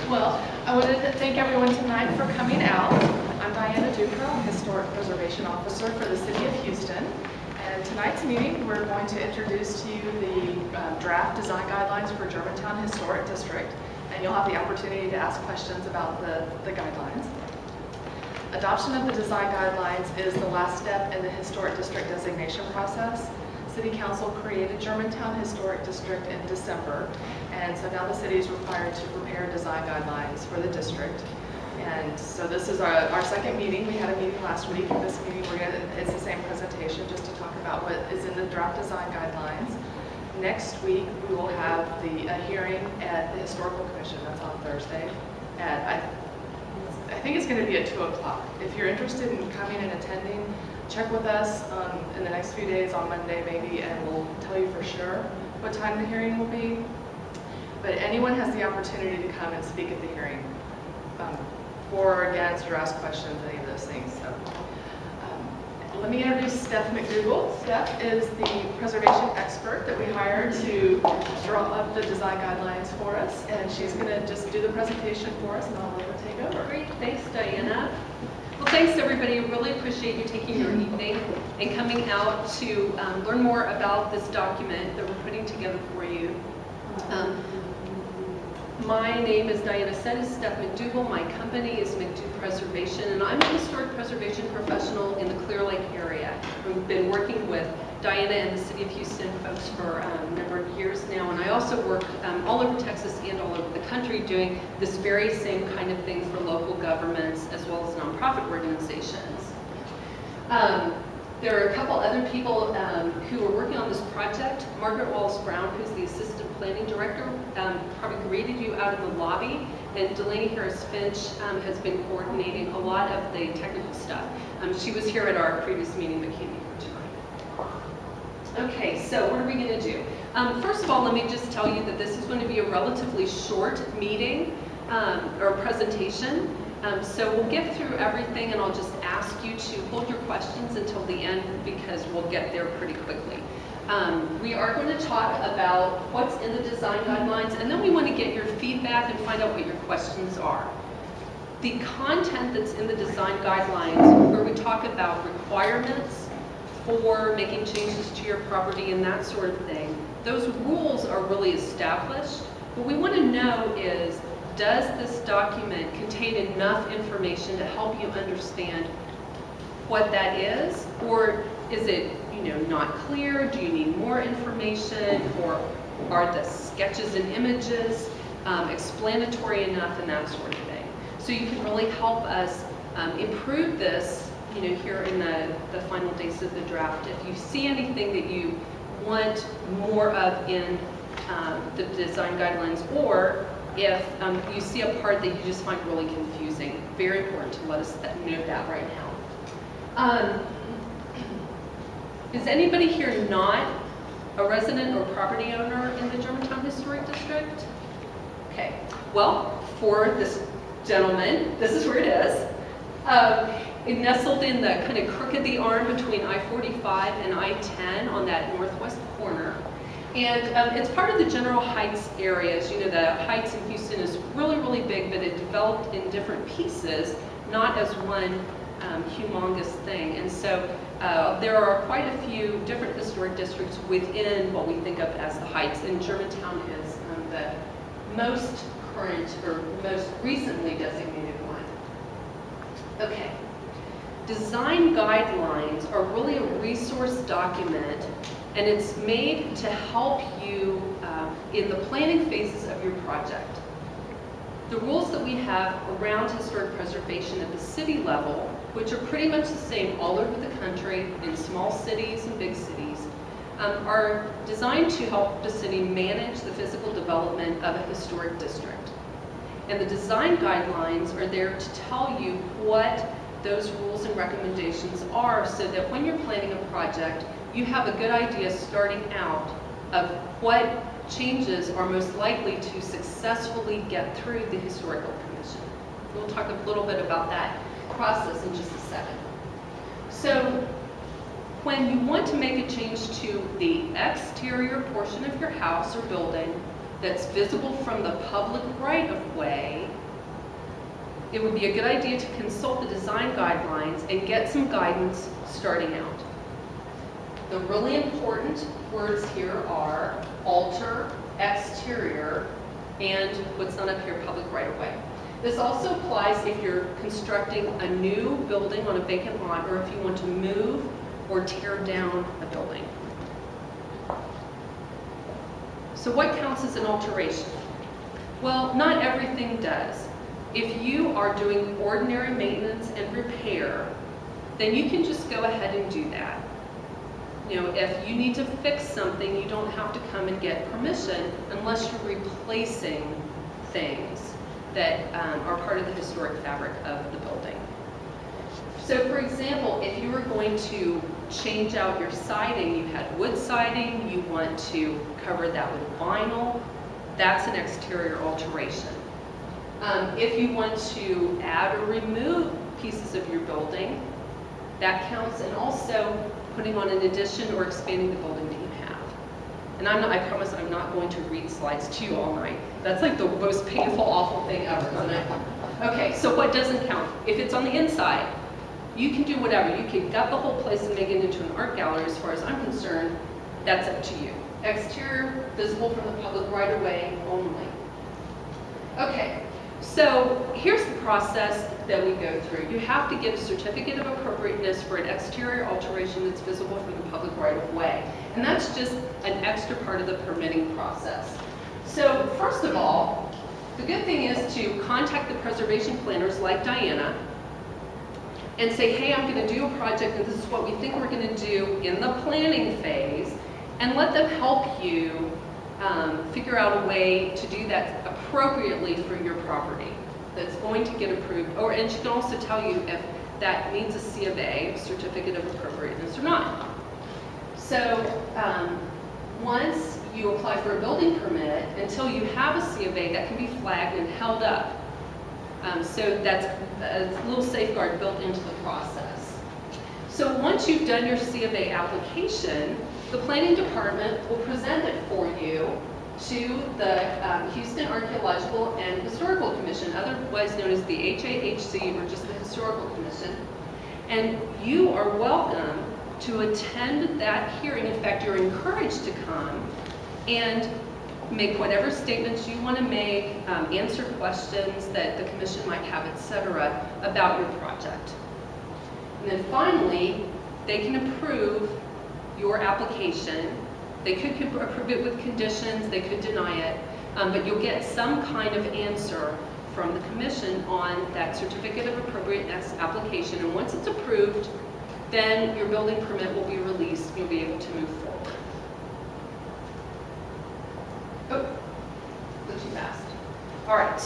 Well, I wanted to thank everyone tonight for coming out. I'm Diana Duca, Historic Preservation Officer for the City of Houston. And tonight's meeting, we're going to introduce to you the draft design guidelines for Germantown Historic District. And you'll have the opportunity to ask questions about the guidelines. Adoption of the design guidelines is the last step in the Historic District designation process. City Council created Germantown Historic District in December, and so now the city is required to prepare design guidelines for the district. And so this is our second meeting. We had a meeting last week. This meeting, it's the same presentation, just to talk about what is in the draft design guidelines. Next week, we will have a hearing at the Historical Commission. That's on Thursday. And I think it's going to be at 2 o'clock. If you're interested in coming and attending, check with us in the next few days, on Monday maybe, and we'll tell you for sure what time the hearing will be. But anyone has the opportunity to come and speak at the hearing, for or against, or ask questions, any of those things. So, let me introduce Steph McDougall. Steph is the preservation expert that we hired to draw up the design guidelines for us, and she's going to just do the presentation for us, and I'll let her take over. Great, thanks, Diana. Well, thanks everybody. I really appreciate you taking your evening and coming out to learn more about this document that we're putting together for you. My name, as Diana said, is Steph McDougall. My company is McDougall Preservation, and I'm a historic preservation professional in the Clear Lake area. We've been working with Diana and the City of Houston folks for a number of years now, and I also work all over Texas and all over the country doing this very same kind of thing for local governments as well as nonprofit organizations. There are a couple other people who are working on this project. Margaret Walls-Brown, who's the Assistant Planning Director, probably greeted you out in the lobby, and Delaney Harris-Finch has been coordinating a lot of the technical stuff. She was here at our previous meeting but can't be here tonight. Okay, so what are we going to do? First of all, let me just tell you that this is going to be a relatively short meeting or presentation. So we'll get through everything, and I'll just ask you to hold your questions until the end because we'll get there pretty quickly. We are going to talk about what's in the design guidelines, and then we want to get your feedback and find out what your questions are. The content that's in the design guidelines, where we talk about requirements for making changes to your property and that sort of thing, those rules are really established. What we want to know is, does this document contain enough information to help you understand what that is? Or is it, not clear? Do you need more information? Or are the sketches and images explanatory enough, and that sort of thing? So you can really help us improve this, here in the final days of the draft. If you see anything that you want more of in the design guidelines, or if you see a part that you just find really confusing, very important to let us know that right now. Is anybody here not a resident or property owner in the Germantown Historic District? Okay, well, for this gentleman, this is where it is. It nestled in the kind of crook of the arm between I-45 and I-10 on that northwest corner. And it's part of the General Heights areas. The Heights in Houston is really, really big, but it developed in different pieces, not as one humongous thing. And so there are quite a few different historic districts within what we think of as the Heights, and Germantown is the most current or most recently designated one. Okay. Design guidelines are really a resource document, and it's made to help you in the planning phases of your project. The rules that we have around historic preservation at the city level, which are pretty much the same all over the country in small cities and big cities, are designed to help the city manage the physical development of a historic district. And the design guidelines are there to tell you what those rules and recommendations are, so that when you're planning a project, you have a good idea starting out of what changes are most likely to successfully get through the Historical Commission. We'll talk a little bit about that process in just a second. So when you want to make a change to the exterior portion of your house or building, that's visible from the public right-of-way, it would be a good idea to consult the design guidelines and get some guidance starting out. The really important words here are alter, exterior, and what's not up here, public right-of-way. This also applies if you're constructing a new building on a vacant lot, or if you want to move or tear down a building. So what counts as an alteration? Well, not everything does. If you are doing ordinary maintenance and repair, then you can just go ahead and do that. You know, if you need to fix something, you don't have to come and get permission unless you're replacing things that are part of the historic fabric of the building. So for example, if you were going to change out your siding, you had wood siding, you want to cover that with vinyl, that's an exterior alteration. If you want to add or remove pieces of your building, that counts, and also putting on an addition or expanding the building that you have. And I promise I'm not going to read slides to you all night. That's like the most painful, awful thing ever, isn't it? Okay, so what doesn't count? If it's on the inside, you can do whatever. You can gut the whole place and make it into an art gallery. As far as I'm concerned, that's up to you. Exterior, visible from the public right-of-way only. Okay, so here's the process that we go through. You have to get a certificate of appropriateness for an exterior alteration that's visible from the public right-of-way. And that's just an extra part of the permitting process. So first of all, the good thing is to contact the preservation planners like Diana and say, hey, I'm going to do a project and this is what we think we're going to do in the planning phase, and let them help you figure out a way to do that appropriately for your property that's going to get approved. And she can also tell you if that needs a C of A, certificate of appropriateness, or not. So once you apply for a building permit, until you have a C of A, that can be flagged and held up. So that's a little safeguard built into the process. So once you've done your C of A application, the planning department will present it for you to the Houston Archaeological and Historical Commission, otherwise known as the HAHC, or just the Historical Commission. And you are welcome to attend that hearing. In fact, you're encouraged to come and make whatever statements you want to make, answer questions that the commission might have, etc., about your project. And then finally, they can approve your application. They could approve it with conditions, they could deny it, but you'll get some kind of answer from the commission on that certificate of appropriateness application. And once it's approved, then your building permit will be released and you'll be able to move forward. Oh, go too fast. All right.